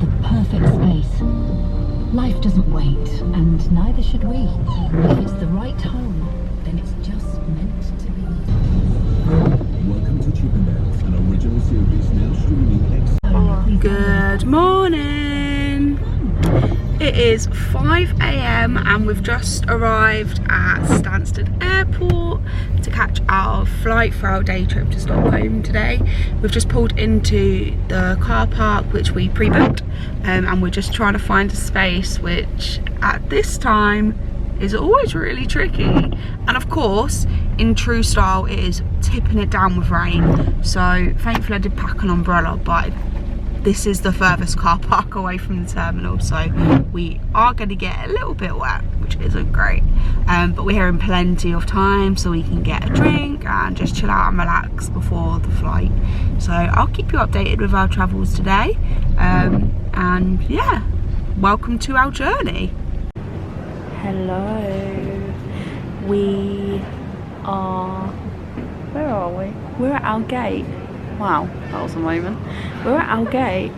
the perfect space. Life doesn't wait, and neither should we. If it's the right home, then it's just meant to be. Welcome to Chippendales, an original series now streaming. Good morning! It is 5 AM and we've just arrived at Stansted Airport to catch our flight for our day trip to Stockholm today. We've just pulled into the car park which we pre-booked and we're just trying to find a space, which at this time is always really tricky. And of course, in true style, it is tipping it down with rain. So thankfully I did pack an umbrella, but this is the furthest car park away from the terminal, so we are going to get a little bit wet, which isn't great. But we're here in plenty of time so we can get a drink and just chill out and relax before the flight. So I'll keep you updated with our travels today. And yeah, welcome to our journey. Hello. We are... where are we? We're at our gate. Wow, that was a moment. We're at our gate.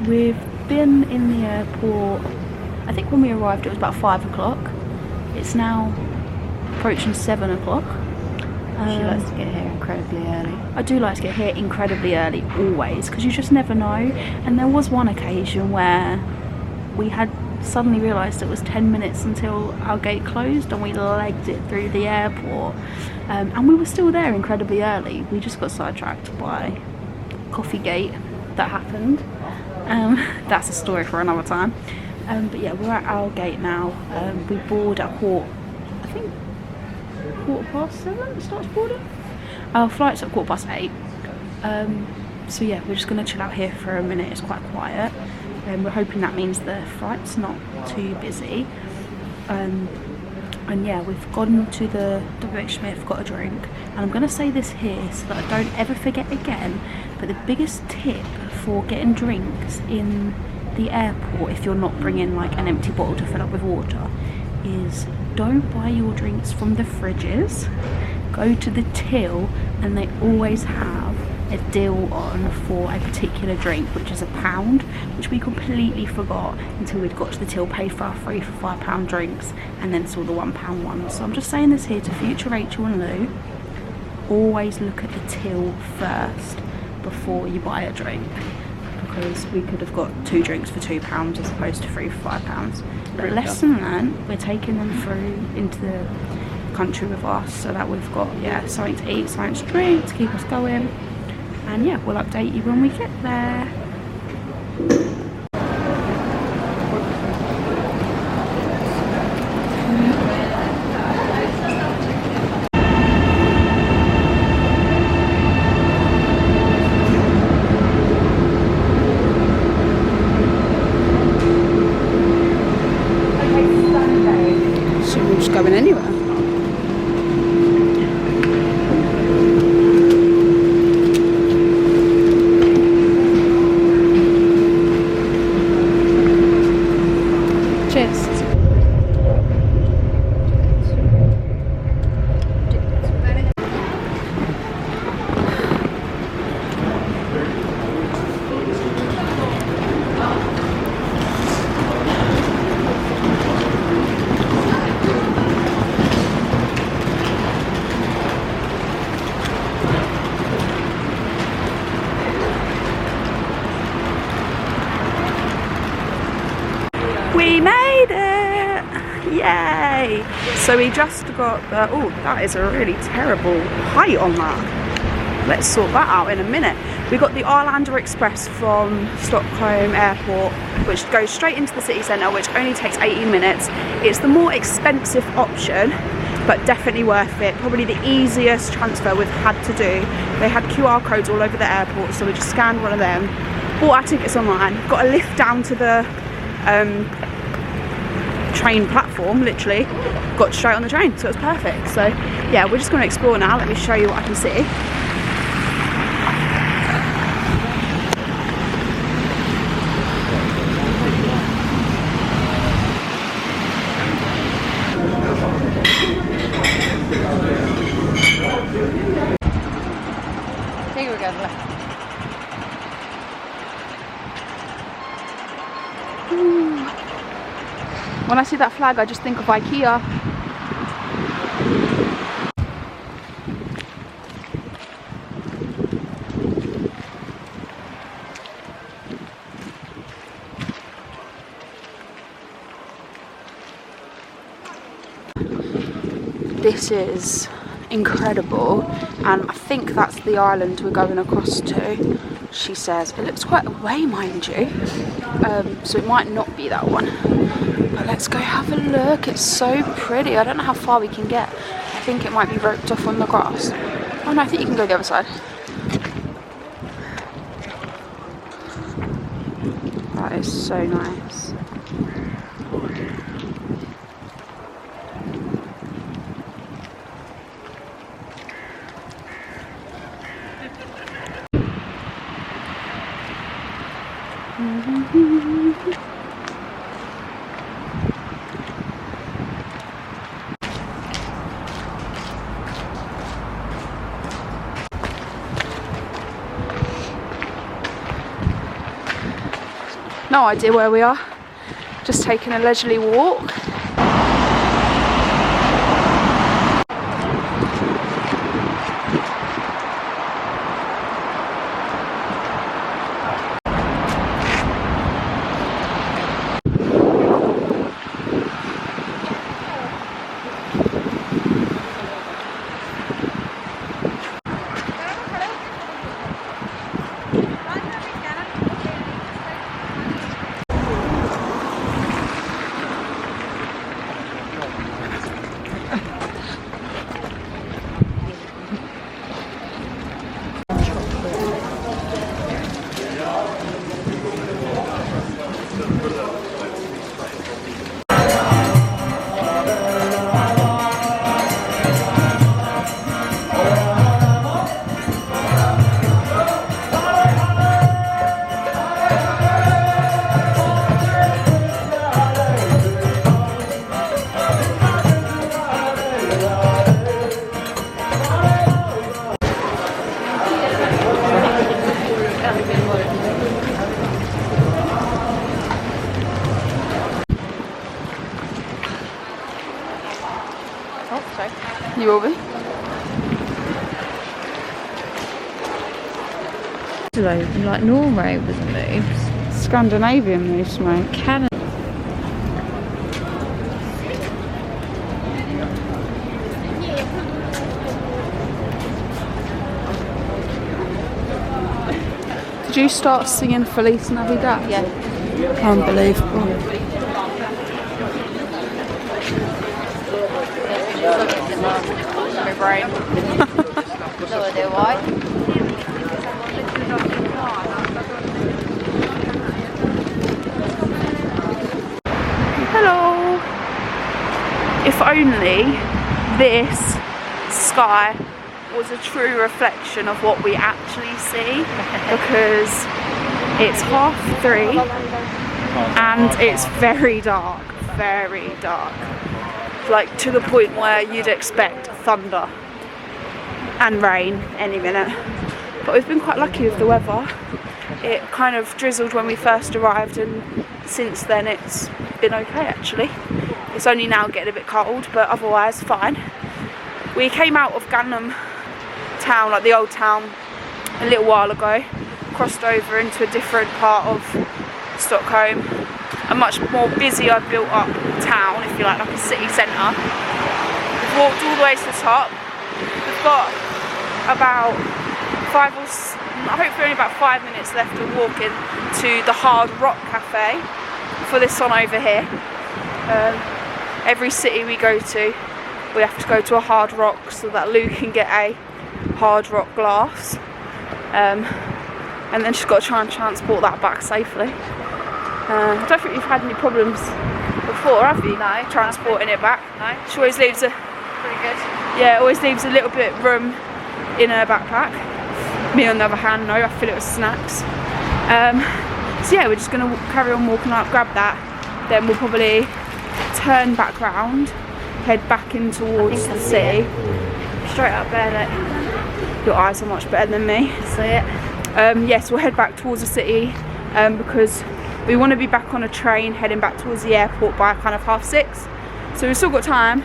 We've been in the airport, I think when we arrived it was about 5 o'clock. It's now approaching 7 o'clock. She likes to get here incredibly early. I do like to get here incredibly early, always, because you just never know. And there was one occasion where we had suddenly realised it was 10 minutes until our gate closed and we legged it through the airport. And we were still there incredibly early. We just got sidetracked by coffee gate that happened. That's a story for another time. But yeah, we're at our gate now. We board at I think 7:15 it starts boarding. Our flight's at 8:15. So yeah, we're just going to chill out here for a minute. It's quite quiet. We're hoping that means the flight's not too busy. And yeah, we've gone to the WH Smith, got a drink, and I'm going to say this here so that I don't ever forget again, but the biggest tip for getting drinks in the airport, if you're not bringing like an empty bottle to fill up with water, is don't buy your drinks from the fridges. Go to the till, and they always have a deal on for a particular drink, which is £1, which we completely forgot until we'd got to the till, paid for our free for £5 drinks, and then saw the £1 one. So I'm just saying this here to future Rachel and Lou, always look at the till first before you buy a drink, because we could have got 2 drinks for £2 as opposed to 3 for £5. But lesson learned, we're taking them through into the country with us so that we've got, yeah, something to eat, something to drink to keep us going. And yeah, we'll update you when we get there. So we're just going anywhere. We made it! Yay! So we just got the, oh, that is a really terrible height on that. Let's sort that out in a minute. We got the Arlanda Express from Stockholm Airport, which goes straight into the city centre, which only takes 18 minutes. It's the more expensive option, but definitely worth it. Probably the easiest transfer we've had to do. They had QR codes all over the airport, so we just scanned one of them, bought our tickets online, got a lift down to the train platform, literally got straight on the train, so it was perfect. So yeah, we're just going to explore now. Let me show you what I can see. When I see that flag, I just think of IKEA. This is incredible, and I think that's the island we're going across to. She says it looks quite away, mind you, so it might not be that one, but let's go have a look. It's so pretty. I don't know how far we can get. I think it might be roped off on the grass. Oh no, I think you can go the other side. That is so nice. No idea where we are. Just taking a leisurely walk. You will be? Like Norway was moves. Scandinavian moose, mate. Canada. Did you start singing Feliz Navidad? Yeah. Unbelievable. My brain. No idea why. Hello. If only this sky was a true reflection of what we actually see, because it's 3:30 and it's very dark, like to the point where you'd expect thunder and rain any minute. But we've been quite lucky with the weather. It kind of drizzled when we first arrived, and since then it's been okay actually. It's only now getting a bit cold, but otherwise fine. We came out of Gangnam town, like the old town, a little while ago, crossed over into a different part of Stockholm, a much more busier built up town, if you like a city centre. We've walked all the way to the top. We've got about hopefully only about 5 minutes left of walking to the Hard Rock Cafe for this one over here. Every city we go to, we have to go to a Hard Rock so that Lou can get a Hard Rock glass, and then she's got to try and transport that back safely. I don't think you've had any problems before, have you? No. Transporting it back? No. She always leaves Pretty good. yeah, always leaves a little bit of room in her backpack. Me on the other hand, no, I fill it with snacks. So yeah, we're just going to carry on walking up, grab that, then we'll probably turn back round, head back in towards the city. Straight up there, look. Your eyes are much better than me. See it? Yes, we'll head back towards the city because We want to be back on a train heading back towards the airport by kind of 6:30. So we've still got time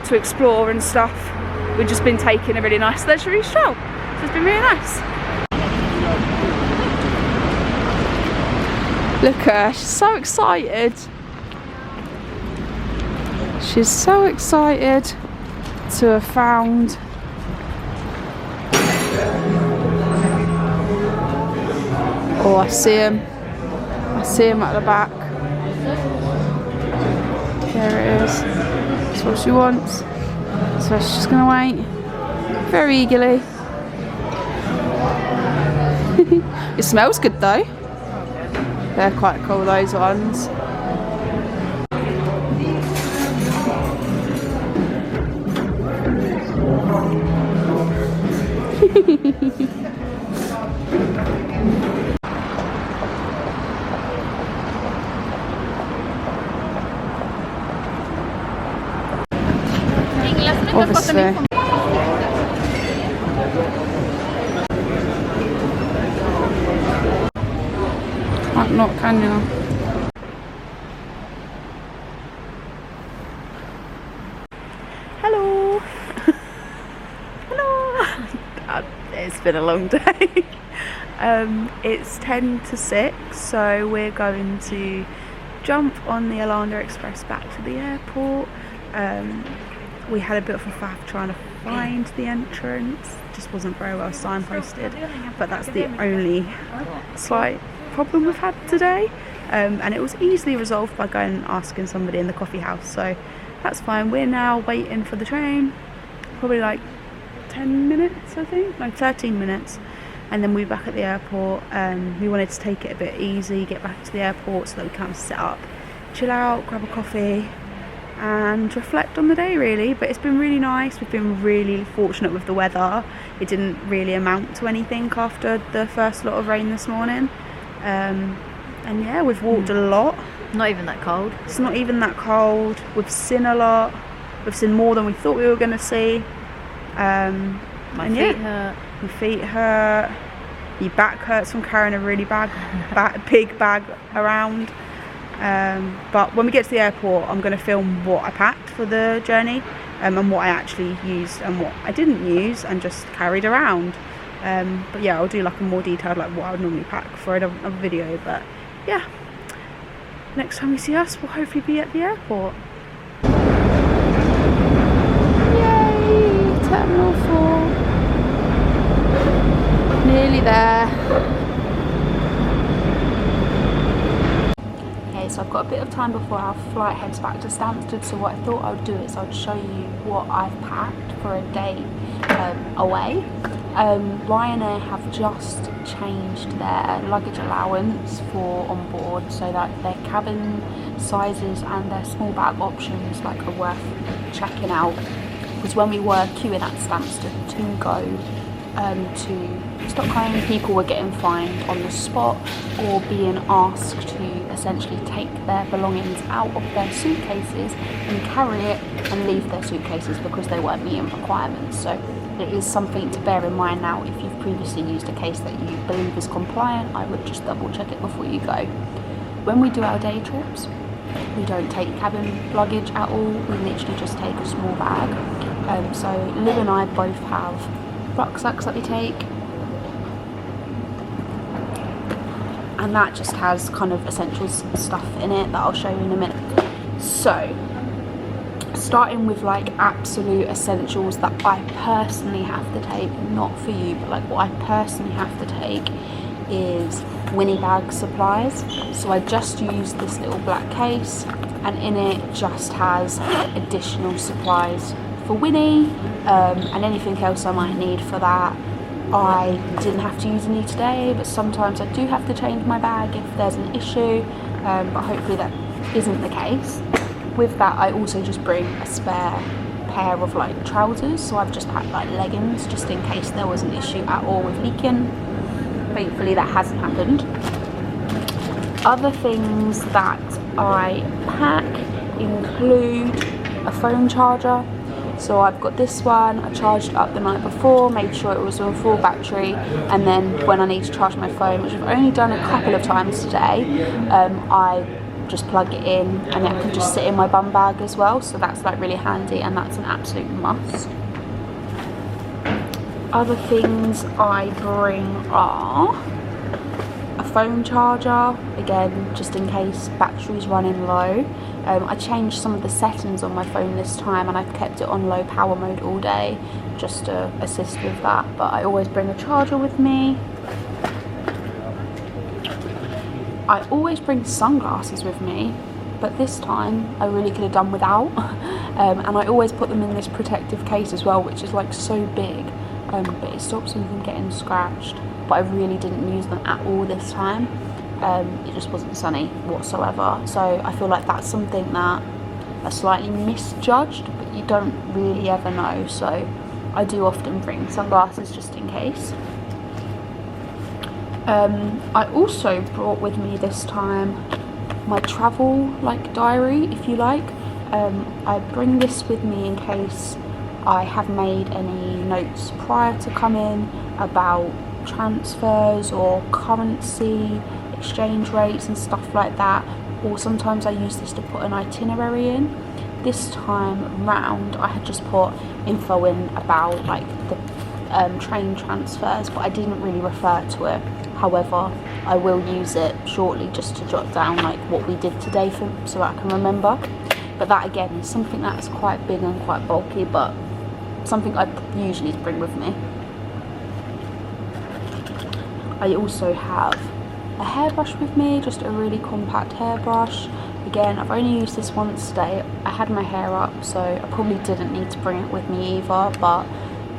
to explore and stuff. We've just been taking a really nice leisurely stroll. So it's been really nice. Look at her, she's so excited. She's so excited to have found oh, I see him. I see him at the back. There it is. That's what she wants. So she's just gonna wait very eagerly. It smells good though. They're quite cool, those ones. Obviously. Can't not, can you? Hello. Hello. It's been a long day. It's 10 to 6, so we're going to jump on the Alanda Express back to the airport. We had a bit of a faff trying to find the entrance, just wasn't very well signposted, but that's the only slight problem we've had today, and it was easily resolved by going and asking somebody in the coffee house, so that's fine. We're now waiting for the train, probably like 10 minutes I think, no 13 minutes, and then we'll be back at the airport. We wanted to take it a bit easy, get back to the airport so that we can kind of sit up, chill out, grab a coffee and reflect on the day really. But it's been really nice. We've been really fortunate with the weather. It didn't really amount to anything after the first lot of rain this morning, and yeah, we've walked a lot. Not even that cold. It's not even that cold. We've seen a lot. We've seen more than we thought we were going to see. My feet hurt. Your feet hurt. Your back hurts from carrying a really big bag around. But when we get to the airport, I'm going to film what I packed for the journey, and what I actually used and what I didn't use and just carried around. But yeah, I'll do like a more detailed, like what I would normally pack for another video. But yeah, next time you see us, we'll hopefully be at the airport. Yay! Terminal 4. Nearly there. So I've got a bit of time before our flight heads back to Stansted, so what I thought I would do is I'd show you what I've packed for a day away. Ryanair have just changed their luggage allowance for on board, so that their cabin sizes and their small bag options are worth checking out. Because when we were queuing at Stansted to go to Stockholm, people were getting fined on the spot or being asked to essentially take their belongings out of their suitcases and carry it and leave their suitcases because they weren't meeting requirements. So it is something to bear in mind now. If you've previously used a case that you believe is compliant, I would just double check it before you go. When we do our day trips, we don't take cabin luggage at all. We literally just take a small bag. So Liv and I both have rucksacks that we take, and that just has kind of essentials stuff in it that I'll show you in a minute. So starting with absolute essentials that I personally have to take, not for you, but what I personally have to take is Winnie bag supplies. So I just used this little black case, and in it just has additional supplies for Winnie, and anything else I might need for that. I didn't have to use any today, but sometimes I do have to change my bag if there's an issue, but hopefully that isn't the case. With that, I also just bring a spare pair of trousers, so I've just packed leggings just in case there was an issue at all with leaking. Thankfully that hasn't happened. Other things that I pack include a phone charger. So I've got this one, I charged it up the night before, made sure it was on full battery, and then when I need to charge my phone, which I've only done a couple of times today, I just plug it in, and it can just sit in my bum bag as well, so that's like really handy, and that's an absolute must. Other things I bring are a phone charger, again just in case battery's running low. I changed some of the settings on my phone this time, and I've kept it on low power mode all day just to assist with that, but I always bring a charger with me. I always bring sunglasses with me, but this time I really could have done without. And I always put them in this protective case as well, which is like so big, but it stops them from getting scratched. But I really didn't use them at all this time. It just wasn't sunny whatsoever, so I feel like that's something that I slightly misjudged, but you don't really ever know, so I do often bring sunglasses just in case. I also brought with me this time my travel diary, if you like. I bring this with me in case I have made any notes prior to coming about transfers or currency exchange rates and stuff like that, or sometimes I use this to put an itinerary in. This time round I had just put info in about the train transfers, but I didn't really refer to it. However, I will use it shortly just to jot down what we did today so that I can remember. But that again is something that's quite big and quite bulky, but something I usually bring with me. I also have a hairbrush with me, just a really compact hairbrush. Again, I've only used this once today. I had my hair up, so I probably didn't need to bring it with me either, but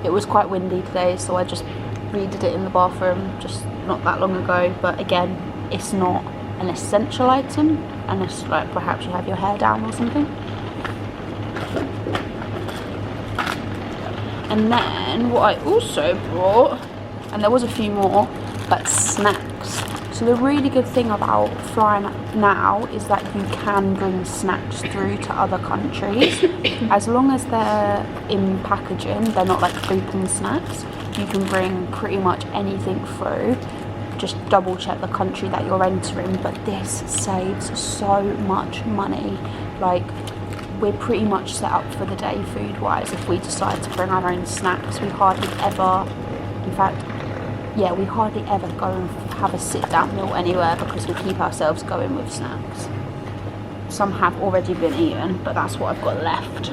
it was quite windy today, so I just redid it in the bathroom just not that long ago. But again, it's not an essential item unless perhaps you have your hair down or something. And then what I also brought, and there was a few more, but snacks. So the really good thing about flying now is that you can bring snacks through to other countries. As long as they're in packaging, they're not food snacks, you can bring pretty much anything through. Just double check the country that you're entering, but this saves so much money. We're pretty much set up for the day food wise. If we decide to bring our own snacks, we hardly ever, in fact, we hardly ever go and have a sit-down meal anywhere because we keep ourselves going with snacks. Some have already been eaten, but that's what I've got left.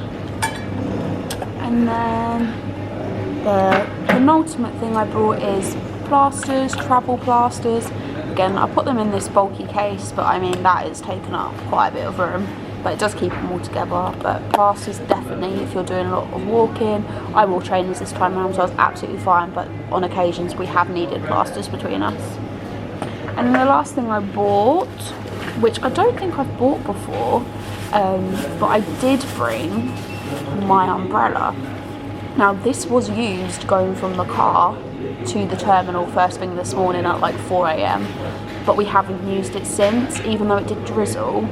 And then the penultimate thing I brought is plasters, travel plasters. Again, I put them in this bulky case, but I mean that is taken up quite a bit of room, but it does keep them all together. But plasters definitely, if you're doing a lot of walking. I wore trainers this time around, so I was absolutely fine, but on occasions we have needed plasters between us. And then the last thing I bought, which I don't think I've bought before, but I did bring my umbrella. Now this was used going from the car to the terminal first thing this morning at 4 AM, but we haven't used it since, even though it did drizzle.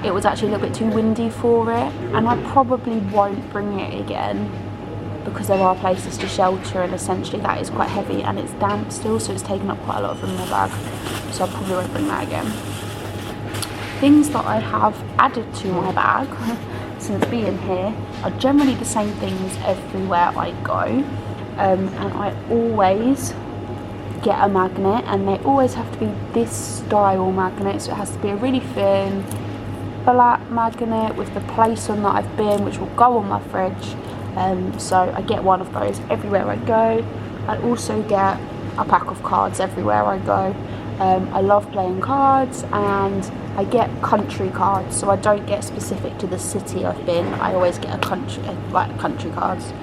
It was actually a little bit too windy for it, and I probably won't bring it again because there are places to shelter, and essentially that is quite heavy and it's damp still, so it's taken up quite a lot of room in my bag, so I probably won't bring that again. Things that I have added to my bag since being here are generally the same things everywhere I go, and I always get a magnet, and they always have to be this style magnet, so it has to be a really thin black magnet with the place on that I've been, which will go on my fridge. So I get one of those everywhere I go. I also get a pack of cards everywhere I go. I love playing cards, and I get country cards, so I don't get specific to the city I've been. I always get country cards,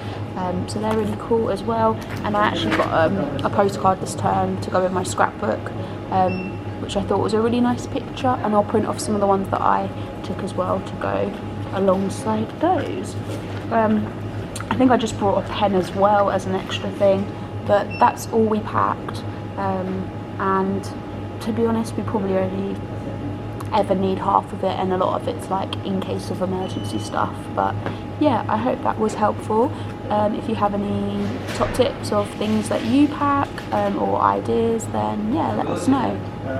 so they're really cool as well. And I actually got a postcard this term to go in my scrapbook, which I thought was a really nice picture, and I'll print off some of the ones that I took as well to go alongside those. I think I just brought a pen as well as an extra thing, but that's all we packed, and to be honest, we probably only ever need half of it, and a lot of it's like in case of emergency stuff. But yeah, I hope that was helpful. If you have any top tips of things that you pack or ideas, then yeah, let us know.